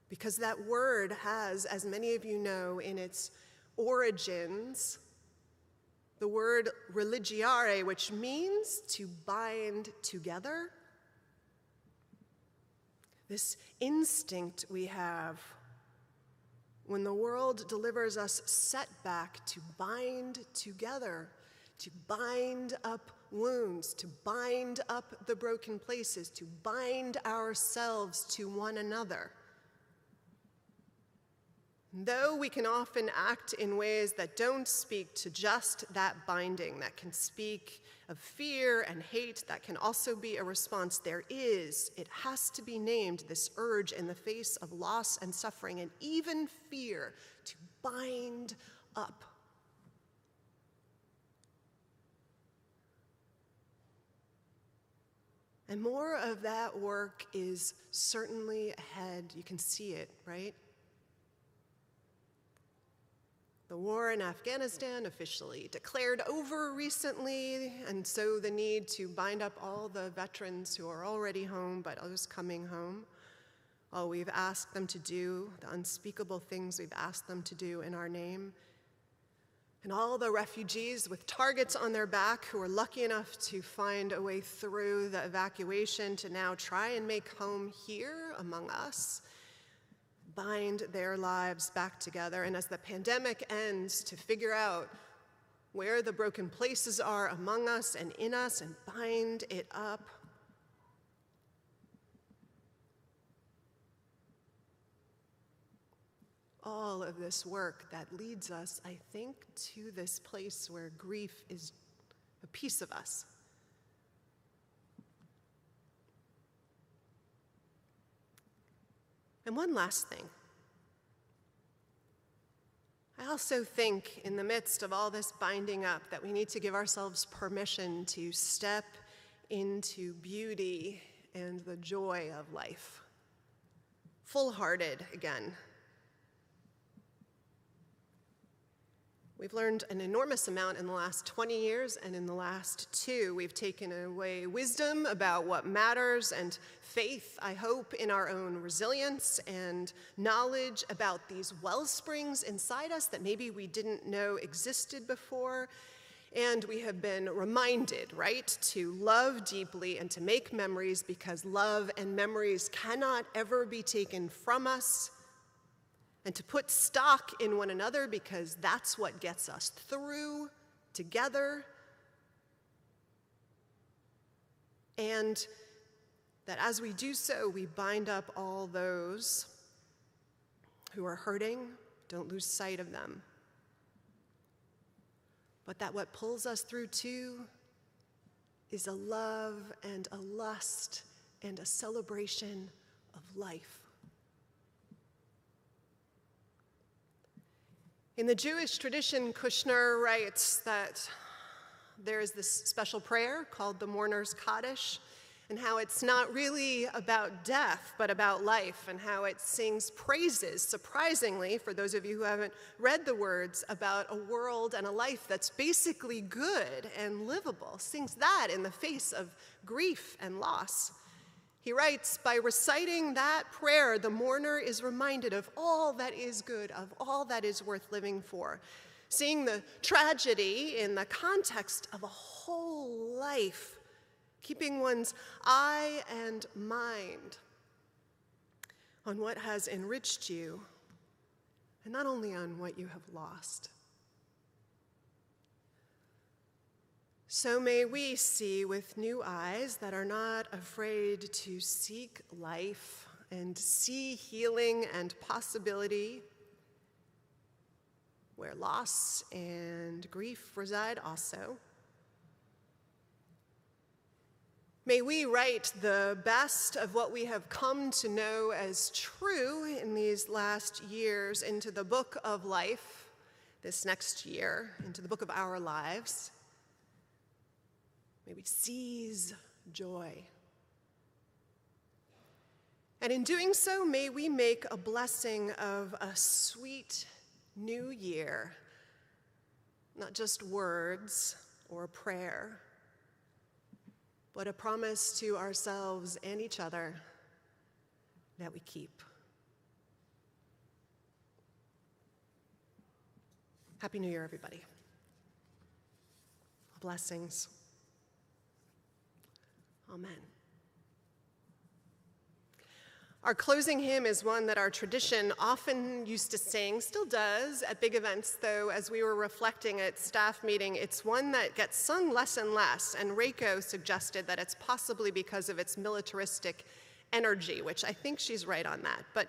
Because that word has, as many of you know, in its origins, the word religiare, which means to bind together. This instinct we have when the world delivers us setback to bind together, to bind up wounds, to bind up the broken places, to bind ourselves to one another. Though we can often act in ways that don't speak to just that binding, that can speak of fear and hate, that can also be a response, it has to be named, this urge in the face of loss and suffering and even fear to bind up. And more of that work is certainly ahead. You can see it, right? The war in Afghanistan officially declared over recently, and so the need to bind up all the veterans who are already home but those coming home. All we've asked them to do, the unspeakable things we've asked them to do in our name. And all the refugees with targets on their back who are lucky enough to find a way through the evacuation to now try and make home here among us. Bind their lives back together, and as the pandemic ends, to figure out where the broken places are among us and in us and bind it up. All of this work that leads us, I think, to this place where grief is a piece of us. And one last thing. I also think in the midst of all this binding up that we need to give ourselves permission to step into beauty and the joy of life. Full-hearted again. We've learned an enormous amount in the last 20 years, and in the last 2, we've taken away wisdom about what matters and faith, I hope, in our own resilience and knowledge about these well springs inside us that maybe we didn't know existed before. And we have been reminded, right, to love deeply and to make memories, because love and memories cannot ever be taken from us. And to put stock in one another, because that's what gets us through together. And that as we do so, we bind up all those who are hurting. Don't lose sight of them. But that what pulls us through too is a love and a lust and a celebration of life. In the Jewish tradition, Kushner writes that there is this special prayer called the Mourner's Kaddish, and how it's not really about death, but about life, and how it sings praises, surprisingly, for those of you who haven't read the words, about a world and a life that's basically good and livable. Sings that in the face of grief and loss. He writes, by reciting that prayer, the mourner is reminded of all that is good, of all that is worth living for. Seeing the tragedy in the context of a whole life, keeping one's eye and mind on what has enriched you, and not only on what you have lost. So may we see with new eyes that are not afraid to seek life and see healing and possibility where loss and grief reside also. May we write the best of what we have come to know as true in these last years into the book of life this next year, into the book of our lives. May we seize joy. And in doing so, may we make a blessing of a sweet new year, not just words or a prayer, but a promise to ourselves and each other that we keep. Happy New Year, everybody. Blessings. Amen. Our closing hymn is one that our tradition often used to sing, still does at big events, though as we were reflecting at staff meeting, it's one that gets sung less and less, and Reiko suggested that it's possibly because of its militaristic energy, which I think she's right on that. But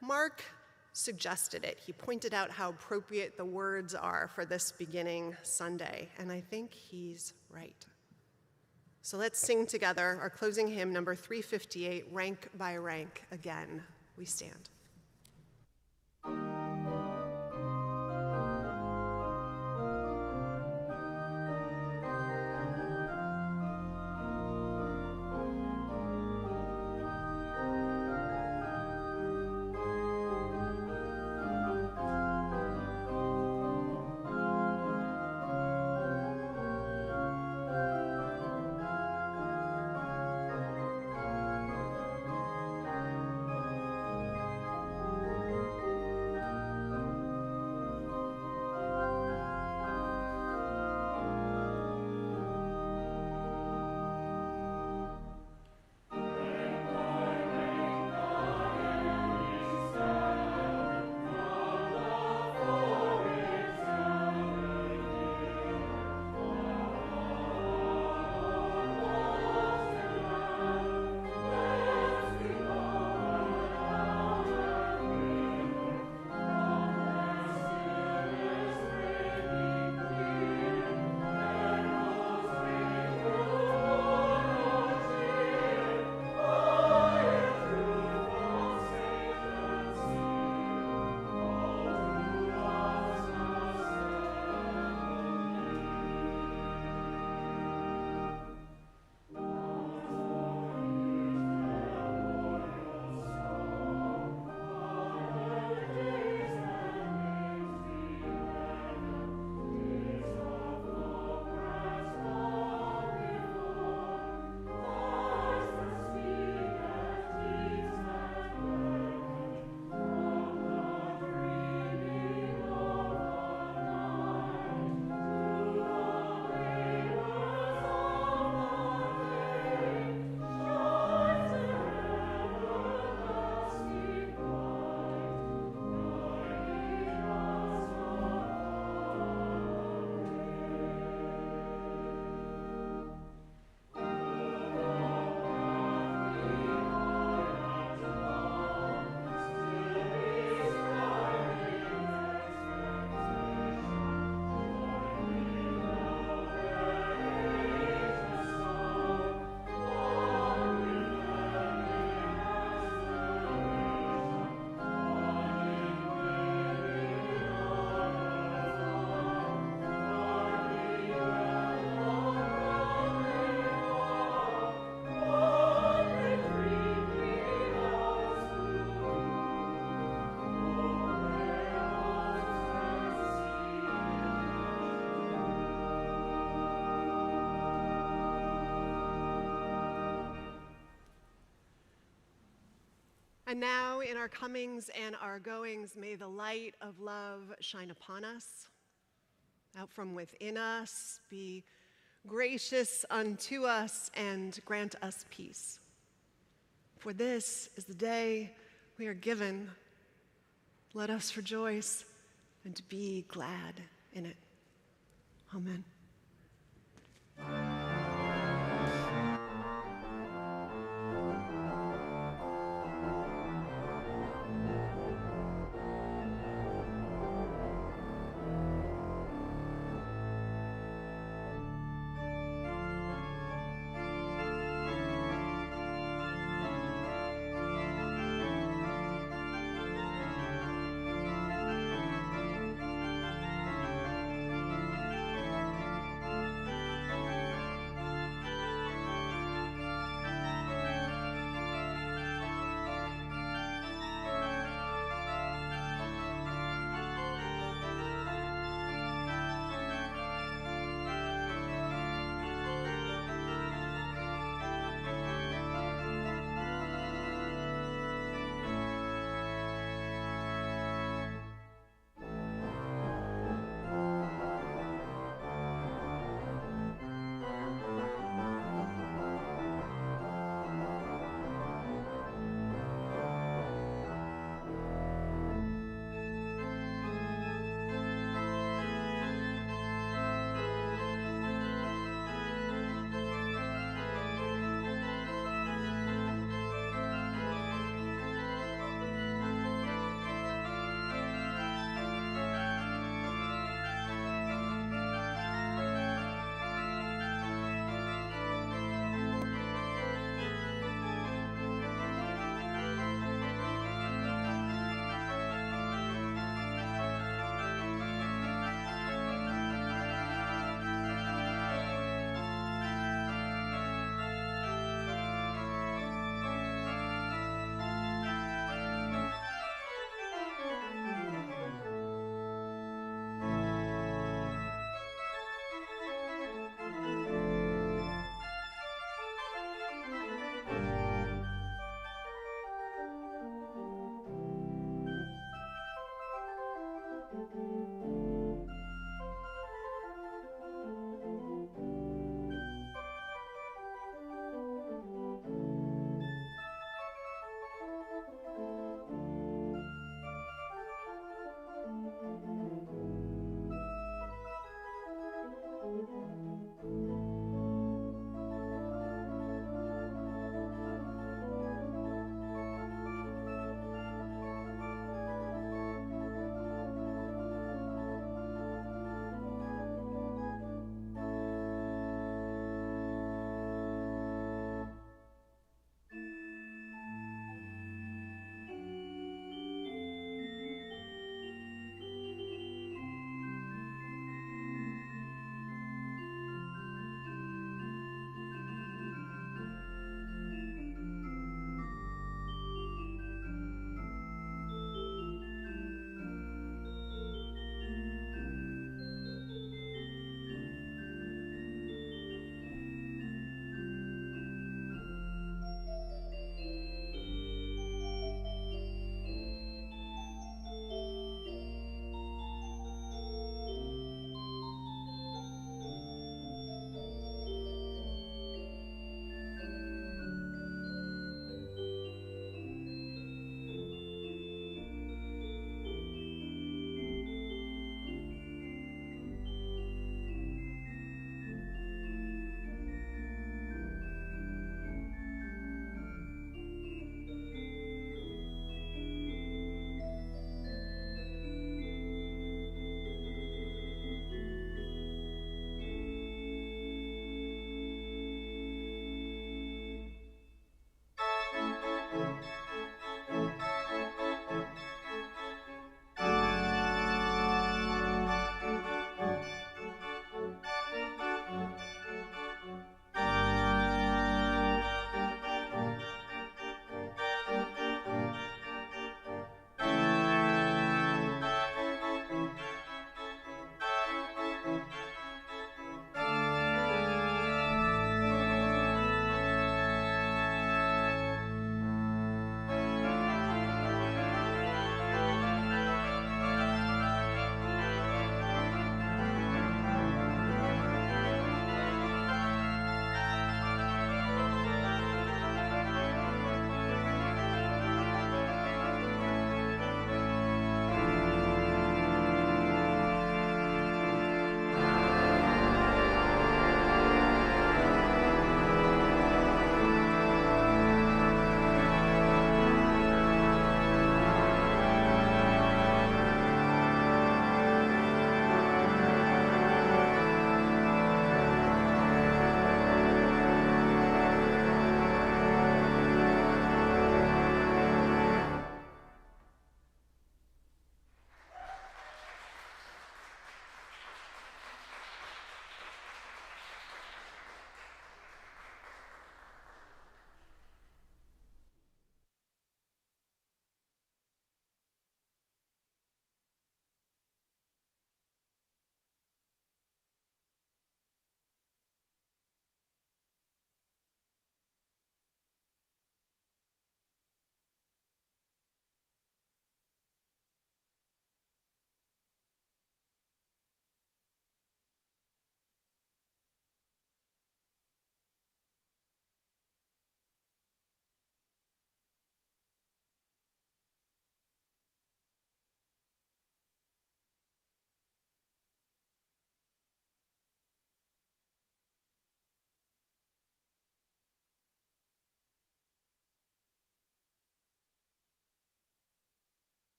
Mark suggested it. He pointed out how appropriate the words are for this beginning Sunday, and I think he's right. So let's sing together our closing hymn, number 358, Rank by Rank. Again, we stand. And now, in our comings and our goings, may the light of love shine upon us, out from within us, be gracious unto us, and grant us peace. For this is the day we are given. Let us rejoice and be glad in it. Amen.